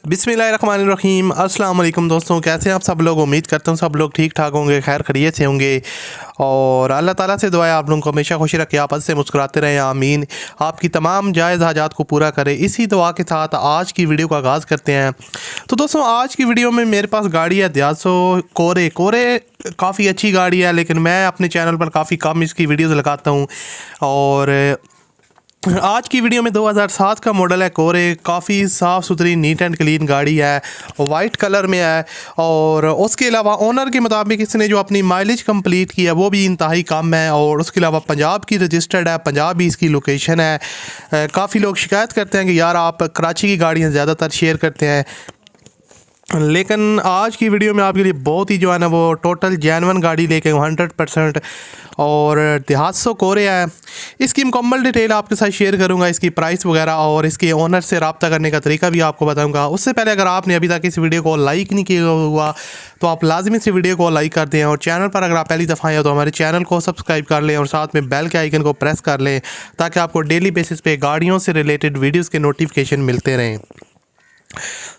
बिस्मिल्लाहिर्रहमानिर्रहीम। अस्सलाम वालेकुम दोस्तों, कैसे हैं आप सब लोग। उम्मीद करता हूँ सब लोग ठीक ठाक होंगे, खैर खैरियत से होंगे और अल्लाह ताला से दुआ है आप लोगों को हमेशा खुशी रखे, आप हंस से मुस्कुराते रहें, आमीन। आपकी तमाम जायज़ हाजात को पूरा करें। इसी दुआ के साथ आज की वीडियो का आगाज़ करते हैं। तो दोस्तों आज की वीडियो में मेरे पास गाड़ी है दियासो कोरे। काफ़ी अच्छी गाड़ी है, लेकिन मैं अपने चैनल पर काफ़ी कम इसकी वीडियोज़ लगाता हूँ। और आज की वीडियो में 2007 का मॉडल है कोरे। काफ़ी साफ़ सुथरी नीट एंड क्लीन गाड़ी है, वाइट कलर में है। और उसके अलावा ओनर के मुताबिक इसने जो अपनी माइलेज कंप्लीट की है वो भी इंतहाई कम है। और उसके अलावा पंजाब की रजिस्टर्ड है, पंजाब भी इसकी लोकेशन है। काफ़ी लोग शिकायत करते हैं कि यार आप कराची की गाड़ियाँ ज़्यादातर शेयर करते हैं, लेकिन आज की वीडियो में आपके लिए बहुत ही जो है ना वो टोटल जेन्युइन गाड़ी लेके 100%। और दियासो कोरे है। इसकी मुकम्मल डिटेल आपके साथ शेयर करूंगा, इसकी प्राइस वगैरह और इसके ओनर से रब्ता करने का तरीका भी आपको बताऊंगा। उससे पहले अगर आपने अभी तक इस वीडियो को लाइक नहीं किया हुआ तो आप लाजमी से वीडियो को लाइक कर दें। और चैनल पर अगर आप पहली दफ़ा आए हो तो हमारे चैनल को सब्सक्राइब कर लें और साथ में बेल के आइकन को प्रेस कर लें, ताकि आपको डेली बेसिस पे गाड़ियों से रिलेटेड वीडियोज़ के नोटिफिकेशन मिलते रहें।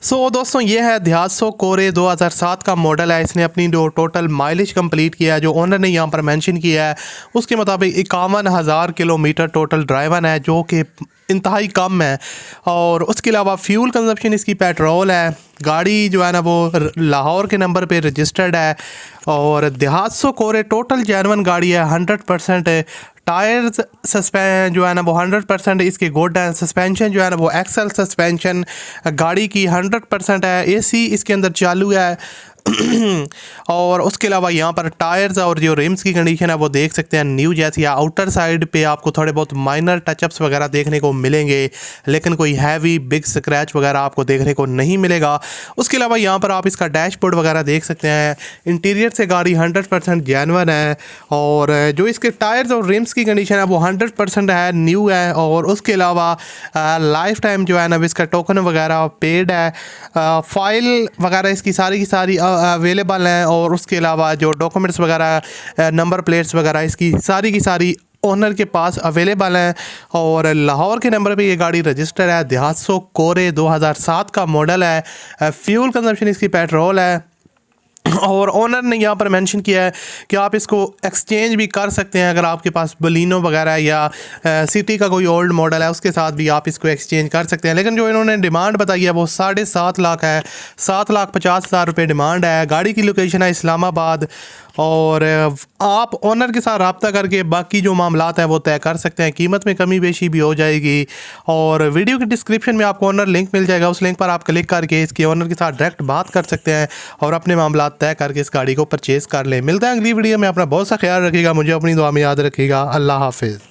दोस्तों ये है दियासो कोरे, 2007 का मॉडल है। इसने अपनी जो टोटल माइलेज कंप्लीट किया है, जो ओनर ने यहाँ पर मेंशन किया है उसके मुताबिक 51,000 किलोमीटर टोटल ड्राइवन है, जो कि इंतहाई कम है। और उसके अलावा फ्यूल कंजप्शन इसकी पेट्रोल है। गाड़ी जो है ना वो लाहौर के नंबर पे रजिस्टर्ड है। और दियासो कोरे टोटल जेन्युइन गाड़ी है, 100% है। टायर्स जो है ना वो 100% इसके गुड है। सस्पेंशन जो है ना वो एक्सल सस्पेंशन गाड़ी की 100% है। एसी इसके अंदर चालू है। और उसके अलावा यहाँ पर टायर्स और जो रिम्स की कंडीशन है वो देख सकते हैं न्यू जैसी है। आउटर साइड पे आपको थोड़े बहुत माइनर टचअप्स वगैरह देखने को मिलेंगे, लेकिन कोई हैवी बिग स्क्रैच वगैरह आपको देखने को नहीं मिलेगा। उसके अलावा यहाँ पर आप इसका डैशबोर्ड वगैरह देख सकते हैं। इंटीरियर से गाड़ी 100% जेन्युइन है। और जो इसके टायर्स और रिम्स की कंडीशन है वो 100% है, न्यू है। और उसके अलावा लाइफ टाइम जो है ना इसका टोकन वगैरह पेड है। फाइल वगैरह इसकी सारी की सारी अवेलेबल हैं। और उसके अलावा जो डॉक्यूमेंट्स वगैरह नंबर प्लेट्स वगैरह इसकी सारी की सारी ओनर के पास अवेलेबल हैं। और लाहौर के नंबर पे ये गाड़ी रजिस्टर है। दियासो कोरे 2007 का मॉडल है। फ्यूल कंजप्शन इसकी पेट्रोल है। और ओनर ने यहाँ पर मेंशन किया है कि आप इसको एक्सचेंज भी कर सकते हैं। अगर आपके पास बलिनो वगैरह या सिटी का कोई ओल्ड मॉडल है उसके साथ भी आप इसको एक्सचेंज कर सकते हैं। लेकिन जो इन्होंने डिमांड बताई है वो 7.5 लाख है, 7,50,000 रुपये डिमांड है। गाड़ी की लोकेशन है इस्लामाबाद। और आप ओनर के साथ रब्ता करके बाकी जो मामलात हैं वो तय कर सकते हैं। कीमत में कमी बेशी भी हो जाएगी। और वीडियो के डिस्क्रिप्शन में आपको ओनर लिंक मिल जाएगा, उस लिंक पर आप क्लिक करके इसके ओनर के साथ डायरेक्ट बात कर सकते हैं और अपने मामलात तय करके इस गाड़ी को परचेज़ कर लें। मिलता है अगली वीडियो में। अपना बहुत सा ख्याल रखिएगा, मुझे अपनी दुआ में याद रखिएगा। अल्लाह हाफिज़।